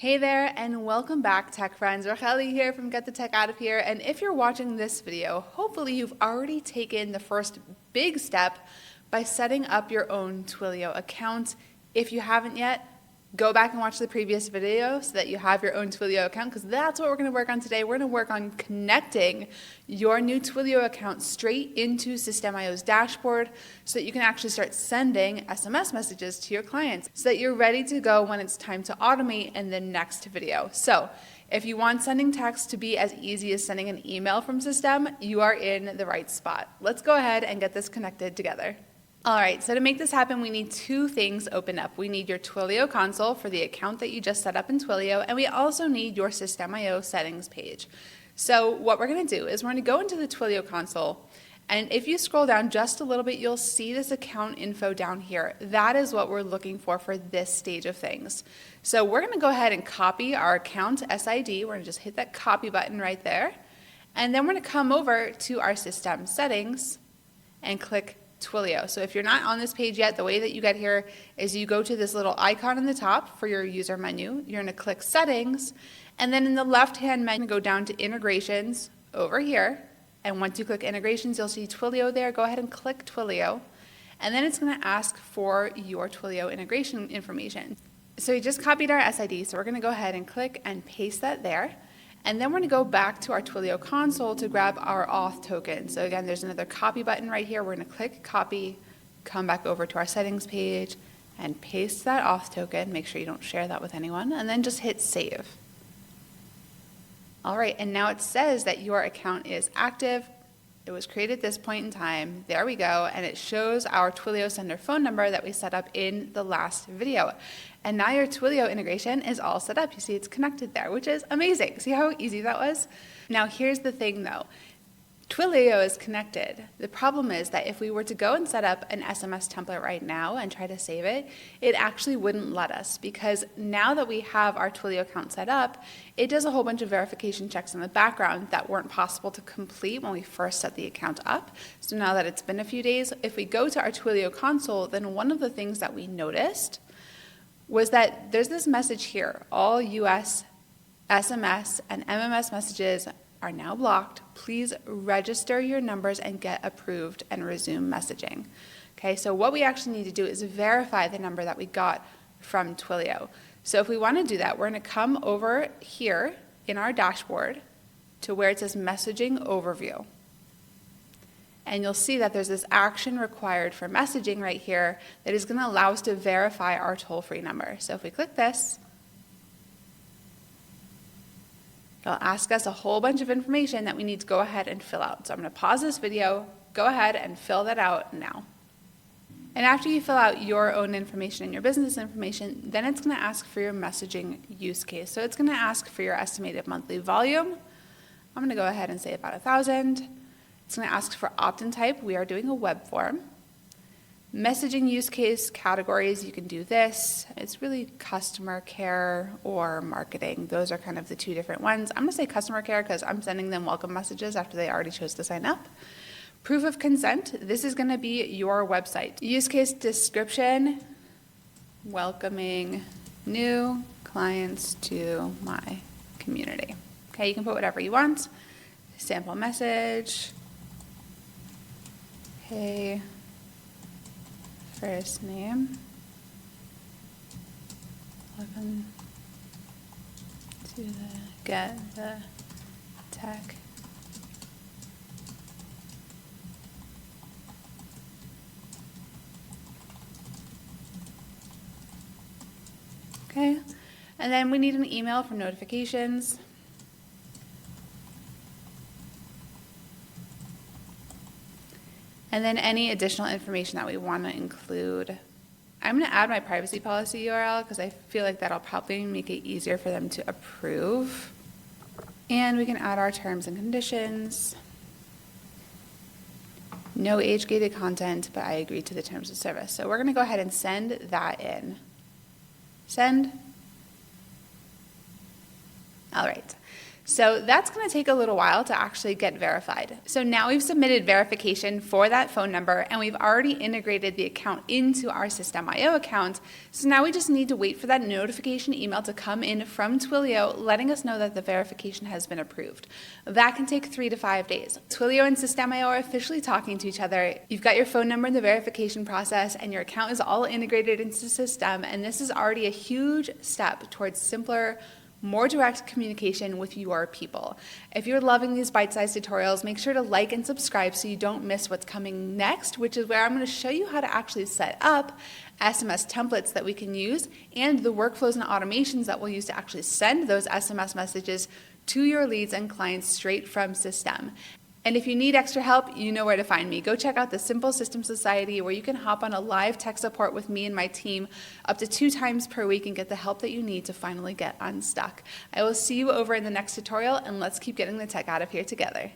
Hey there, and welcome back, tech friends. Rucheli here from Get the Tech Out of Here. And if you're watching this video, hopefully you've already taken the first big step by setting up your own Twilio account. If you haven't yet, go back and watch the previous video so that you have your own Twilio account, because that's what we're going to work on today. We're going to work on connecting your new Twilio account straight into System.io's dashboard so that you can actually start sending SMS messages to your clients so that you're ready to go when it's time to automate in the next video. So if you want sending text to be as easy as sending an email from System, you are in the right spot. Let's go ahead and get this connected together. All right, so to make this happen, we need two things open up. We need your Twilio console for the account that you just set up in Twilio, and we also need your System.io settings page. So what we're going to do is we're going to go into the Twilio console, and if you scroll down just a little bit, you'll see this account info down here. That is what we're looking for this stage of things. So we're going to go ahead and copy our account SID. We're going to just hit that copy button right there, and then we're going to come over to our system settings and click Twilio. So if you're not on this page yet, the way that you get here is you go to this little icon in the top for your user menu. You're going to click settings, and then in the left-hand menu, go down to integrations over here. And once you click integrations, you'll see Twilio there. Go ahead and click Twilio, and then it's going to ask for your Twilio integration information. So we just copied our SID, so we're going to go ahead and click and paste that there. And then we're going to go back to our Twilio console to grab our auth token. So again, there's another copy button right here. We're going to click copy, come back over to our settings page, and paste that auth token. Make sure you don't share that with anyone, and then just hit save. All right, and now it says that your account is active. It was created at this point in time. There we go, and it shows our Twilio sender phone number that we set up in the last video. And now your Twilio integration is all set up. You see it's connected there, which is amazing. See how easy that was? Now here's the thing though. Twilio is connected. The problem is that if we were to go and set up an SMS template right now and try to save it, it actually wouldn't let us, because now that we have our Twilio account set up, it does a whole bunch of verification checks in the background that weren't possible to complete when we first set the account up. So now that it's been a few days, if we go to our Twilio console, then one of the things that we noticed was that there's this message here: all US SMS and MMS messages are now blocked. Please register your numbers and get approved and resume messaging. Okay, so what we actually need to do is verify the number that we got from Twilio. So if we want to do that, we're going to come over here in our dashboard to where it says messaging overview. And you'll see that there's this action required for messaging right here that is going to allow us to verify our toll-free number. So if we click this, it'll ask us a whole bunch of information that we need to go ahead and fill out. So I'm going to pause this video, go ahead and fill that out now. And after you fill out your own information and your business information, then it's going to ask for your messaging use case. So it's going to ask for your estimated monthly volume. I'm going to go ahead and say about 1,000. It's going to ask for opt-in type. We are doing a web form. Messaging use case categories, you can do this. It's really customer care or marketing. Those are kind of the two different ones. I'm going to say customer care because I'm sending them welcome messages after they already chose to sign up. Proof of consent, this is going to be your website. Use case description, welcoming new clients to my community. Okay, you can put whatever you want. Sample message. Hey, first name. Welcome to the Get the Tech Okay, and then we need an email for notifications. And then any additional information that we want to include. I'm going to add my privacy policy URL because I feel like that'll probably make it easier for them to approve. And we can add our terms and conditions. No age-gated content, but I agree to the terms of service. So we're going to go ahead and send that in. Send. All right. So that's going to take a little while to actually get verified. So now we've submitted verification for that phone number, and we've already integrated the account into our System.io account. So now we just need to wait for that notification email to come in from Twilio letting us know that the verification has been approved. That can take 3 to 5 days. Twilio and System.io are officially talking to each other. You've got your phone number in the verification process, and your account is all integrated into the system, and this is already a huge step towards simpler, more direct communication with your people. If you're loving these bite-sized tutorials, make sure to like and subscribe so you don't miss what's coming next, which is where I'm going to show you how to actually set up SMS templates that we can use and the workflows and automations that we'll use to actually send those SMS messages to your leads and clients straight from System. And if you need extra help, you know where to find me. Go check out the Simple System Society, where you can hop on a live tech support with me and my team up to 2 times per week and get the help that you need to finally get unstuck. I will see you over in the next tutorial, and let's keep getting the tech out of here together.